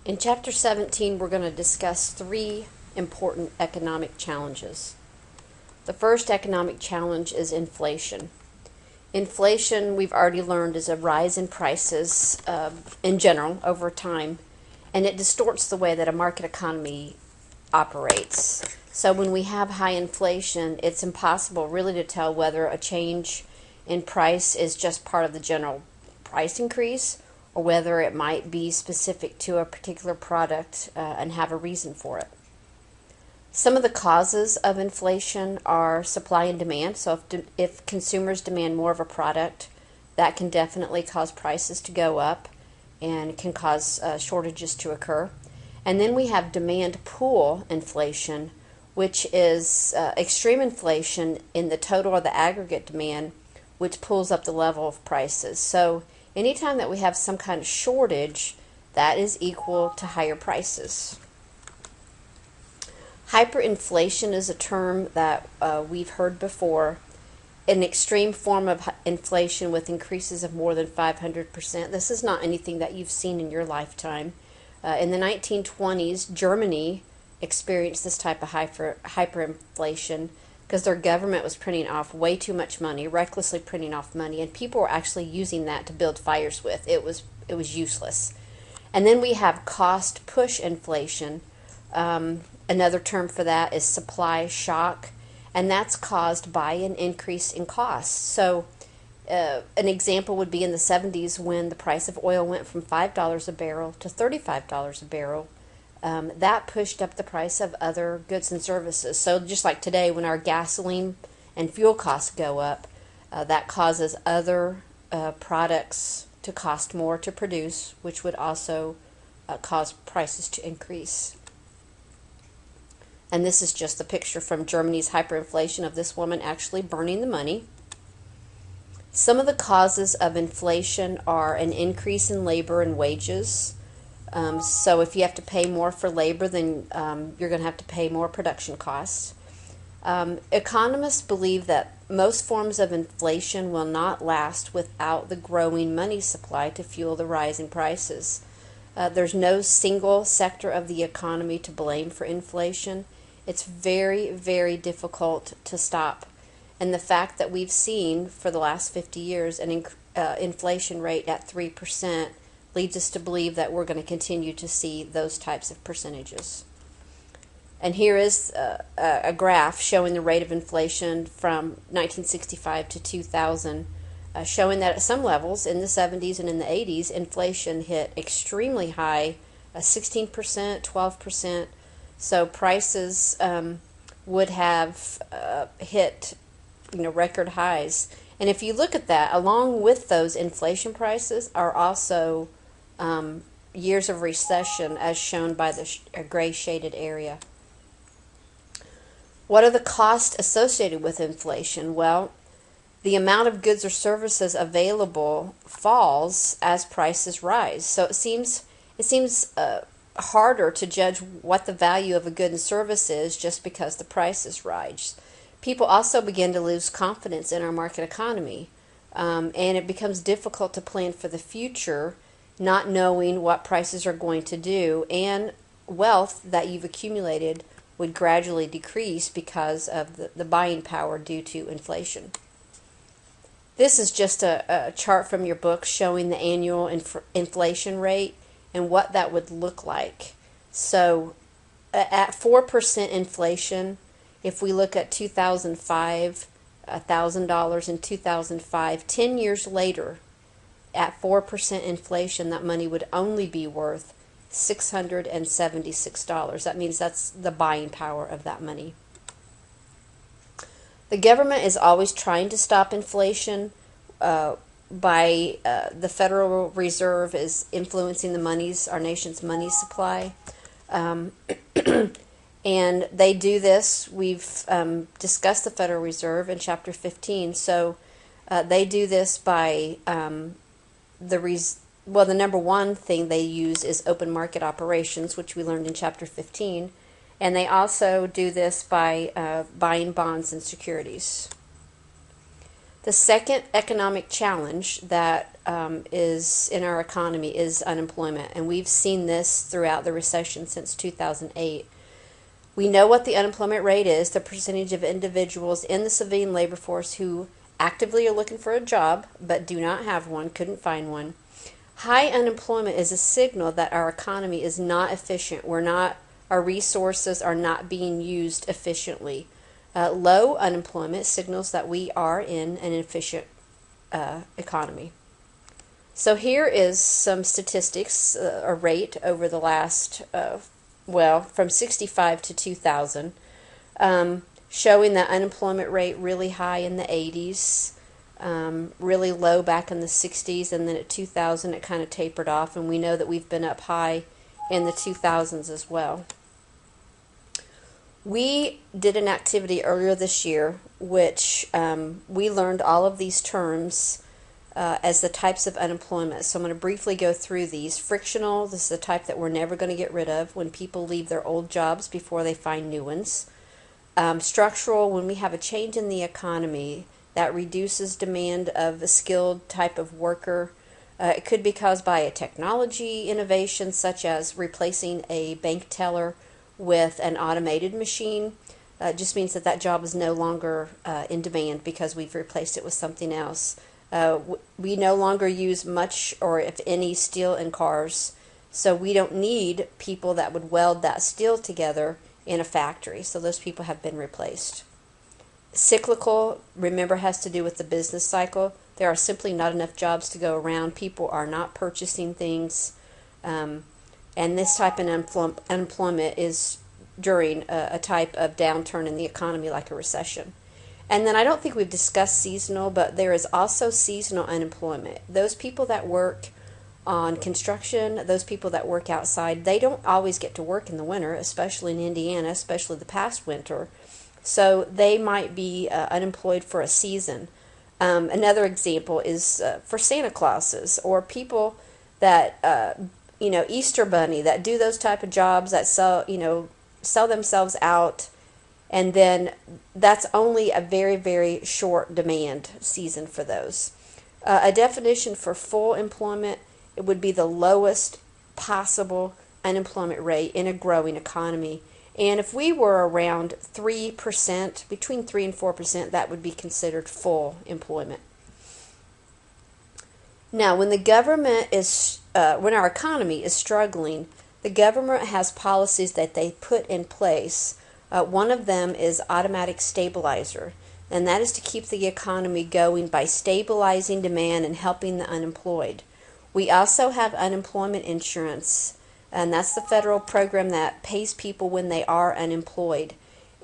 In Chapter 17, we're going to discuss three important economic challenges. The first economic challenge is inflation. Inflation, we've already learned, is a rise in prices in general over time, and it distorts the way that a market economy operates. So when we have high inflation, it's impossible really to tell whether a change in price is just part of the general price increase or whether it might be specific to a particular product and have a reason for it. Some of the causes of inflation are supply and demand. So if consumers demand more of a product, that can definitely cause prices to go up and can cause shortages to occur. And then we have demand pool inflation, which is extreme inflation in the total or the aggregate demand, which pulls up the level of prices. So anytime that we have some kind of shortage, that is equal to higher prices. Hyperinflation is a term that we've heard before. An extreme form of inflation with increases of more than 500%. This is not anything that you've seen in your lifetime. In the 1920s, Germany experienced this type of hyperinflation because their government was printing off way too much money, recklessly printing off money, and people were actually using that to build fires with. It was useless. And then we have cost push inflation. Another term for that is supply shock, and that's caused by an increase in costs. So an example would be in the 70s when the price of oil went from $5 a barrel to $35 a barrel. That pushed up the price of other goods and services. So just like today, when our gasoline and fuel costs go up, that causes other products to cost more to produce, which would also cause prices to increase. And this is just a picture from Germany's hyperinflation of this woman actually burning the money. Some of the causes of inflation are an increase in labor and wages. So if you have to pay more for labor, then you're going to have to pay more production costs. Economists believe that most forms of inflation will not last without the growing money supply to fuel the rising prices. There's no single sector of the economy to blame for inflation. It's very, very difficult to stop. And the fact that we've seen for the last 50 years an inflation rate at 3% leads us to believe that we're going to continue to see those types of percentages. And here is a graph showing the rate of inflation from 1965 to 2000, showing that at some levels in the 70s and in the 80s, inflation hit extremely high, 16%, 12%. So prices would have hit record highs. And if you look at that, along with those inflation prices are also years of recession, as shown by the gray shaded area. What are the costs associated with inflation? Well, the amount of goods or services available falls as prices rise. So it seems harder to judge what the value of a good and service is just because the prices rise. People also begin to lose confidence in our market economy, and it becomes difficult to plan for the future, not knowing what prices are going to do, and wealth that you've accumulated would gradually decrease because of the buying power due to inflation. This is just a chart from your book showing the annual inflation rate and what that would look like. So at 4% inflation, if we look at 2005, $1,000 in 2005, 10 years later, at 4% inflation, that money would only be worth $676. That means that's the buying power of that money. The government is always trying to stop inflation the Federal Reserve is influencing our nation's money supply. And they do this. We've discussed the Federal Reserve in Chapter 15. So they do this by the number one thing they use is open market operations, which we learned in Chapter 15. And they also do this by buying bonds and securities. The second economic challenge that is in our economy is unemployment, and we've seen this throughout the recession since 2008. We know what the unemployment rate is, the percentage of individuals in the civilian labor force who actively are looking for a job but do not have one, couldn't find one. High unemployment is a signal that our economy is not efficient. Our resources are not being used efficiently. Low unemployment signals that we are in an efficient economy. So here is some statistics, a rate over the last, from 65 to 2000, showing that unemployment rate really high in the 80s, really low back in the 60s, and then at 2000 it kind of tapered off, and we know that we've been up high in the 2000s as well. We did an activity earlier this year which we learned all of these terms as the types of unemployment. So I'm going to briefly go through these. Frictional, this is the type that we're never going to get rid of, when people leave their old jobs before they find new ones. Structural, when we have a change in the economy that reduces demand of a skilled type of worker. It could be caused by a technology innovation such as replacing a bank teller with an automated machine. It just means that that job is no longer in demand because we've replaced it with something else. We no longer use much or if any steel in cars, so we don't need people that would weld that steel together in a factory. So those people have been replaced. Cyclical, remember, has to do with the business cycle. There are simply not enough jobs to go around. People are not purchasing things. And this type of unemployment is during a type of downturn in the economy like a recession. And then I don't think we've discussed seasonal, but there is also seasonal unemployment. Those people that work on construction, those people that work outside, they don't always get to work in the winter, especially in Indiana, especially the past winter. So they might be unemployed for a season. Another example is for Santa Clauses or people that, Easter Bunny, that do those type of jobs that sell themselves out, and then that's only a very, very short demand season for those. A definition for full employment, it would be the lowest possible unemployment rate in a growing economy. And if we were around 3%, between 3 and 4%, that would be considered full employment. Now, when when our economy is struggling, the government has policies that they put in place. One of them is automatic stabilizer, and that is to keep the economy going by stabilizing demand and helping the unemployed. We also have unemployment insurance, and that's the federal program that pays people when they are unemployed.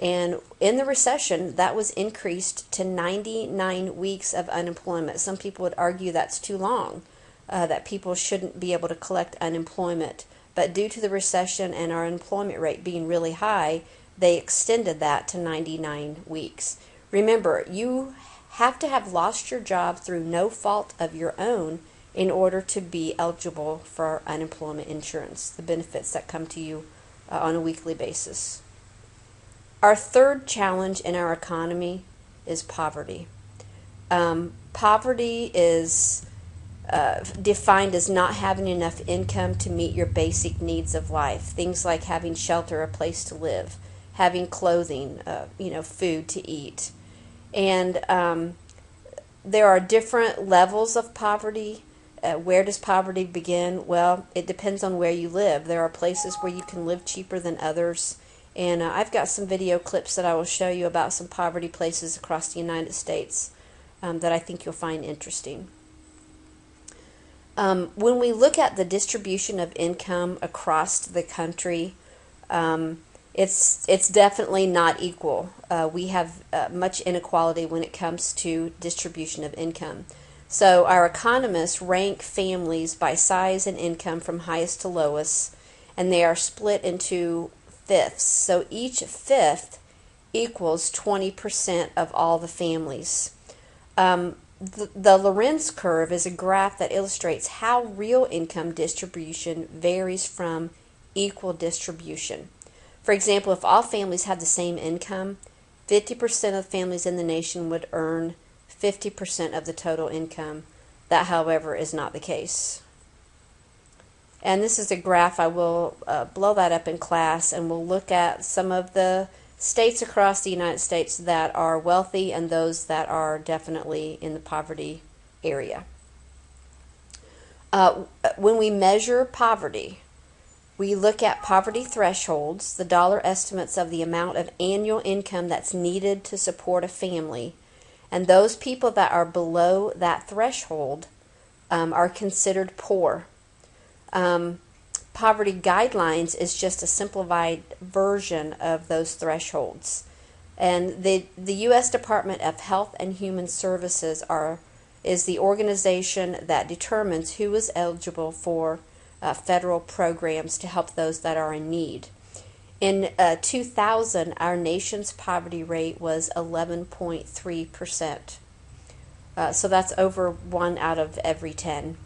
And in the recession, that was increased to 99 weeks of unemployment. Some people would argue that's too long, that people shouldn't be able to collect unemployment. But due to the recession and our unemployment rate being really high, they extended that to 99 weeks. Remember, you have to have lost your job through no fault of your own in order to be eligible for unemployment insurance, the benefits that come to you on a weekly basis. Our third challenge in our economy is poverty. Poverty is defined as not having enough income to meet your basic needs of life. Things like having shelter, a place to live, having clothing, food to eat. And there are different levels of poverty. Where does poverty begin? Well, it depends on where you live. There are places where you can live cheaper than others. And I've got some video clips that I will show you about some poverty places across the United States that I think you'll find interesting. When we look at the distribution of income across the country, it's definitely not equal. We have much inequality when it comes to distribution of income. So our economists rank families by size and income from highest to lowest, and they are split into fifths. So each fifth equals 20% of all the families. The Lorenz curve is a graph that illustrates how real income distribution varies from equal distribution. For example, if all families had the same income, 50% of families in the nation would earn 50% of the total income. That, however, is not the case. And this is a graph. I will blow that up in class, and we'll look at some of the states across the United States that are wealthy and those that are definitely in the poverty area. When we measure poverty, we look at poverty thresholds, the dollar estimates of the amount of annual income that's needed to support a family. And those people that are below that threshold are considered poor. Poverty guidelines is just a simplified version of those thresholds. And the U.S. Department of Health and Human Services is the organization that determines who is eligible for federal programs to help those that are in need. In 2000, our nation's poverty rate was 11.3%. So that's over 1 out of every 10.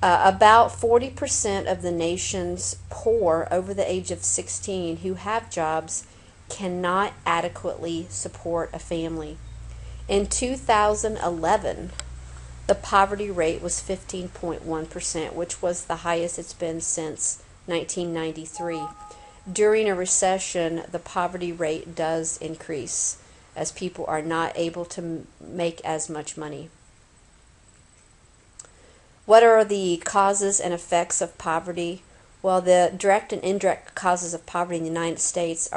About 40% of the nation's poor over the age of 16 who have jobs cannot adequately support a family. In 2011, the poverty rate was 15.1%, which was the highest it's been since 1993. During a recession, the poverty rate does increase as people are not able to make as much money. What are the causes and effects of poverty? Well, the direct and indirect causes of poverty in the United States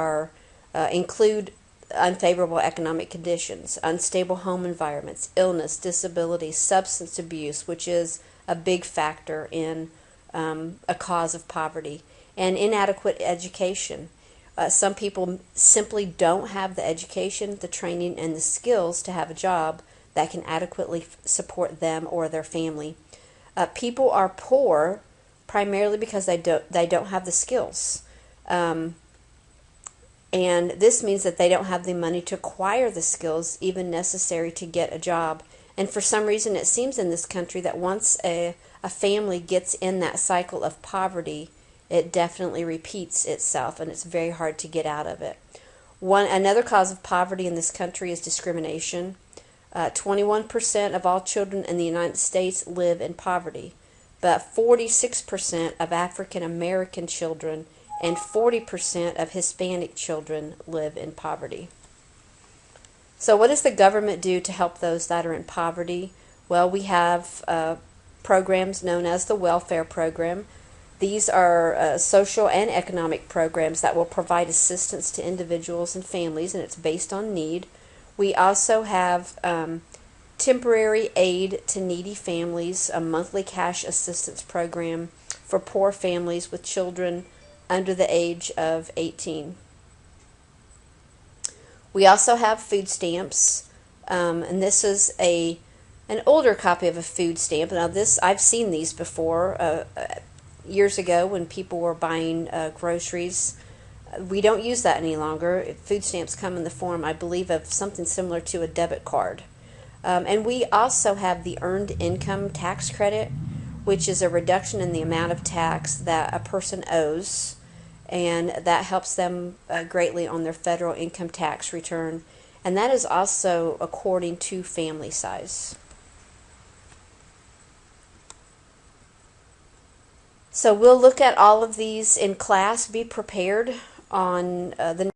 include unfavorable economic conditions, unstable home environments, illness, disability, substance abuse, which is a big factor in a cause of poverty, and inadequate education. Some people simply don't have the education, the training, and the skills to have a job that can adequately support them or their family. People are poor primarily because they don't have the skills. And this means that they don't have the money to acquire the skills even necessary to get a job. And for some reason, it seems in this country that once a family gets in that cycle of poverty, it definitely repeats itself, and it's very hard to get out of it. Another cause of poverty in this country is discrimination. 21% of all children in the United States live in poverty, but 46% of African American children and 40% of Hispanic children live in poverty. So what does the government do to help those that are in poverty? Well, we have programs known as the welfare program. These are social and economic programs that will provide assistance to individuals and families, and it's based on need. We also have temporary aid to needy families, a monthly cash assistance program for poor families with children under the age of 18. We also have food stamps, and this is an older copy of a food stamp. Now I've seen these before years ago when people were buying groceries. We don't use that any longer. Food stamps come in the form, I believe, of something similar to a debit card. And we also have the Earned Income Tax Credit, which is a reduction in the amount of tax that a person owes, and that helps them greatly on their federal income tax return. And that is also according to family size. So we'll look at all of these in class. Be prepared on the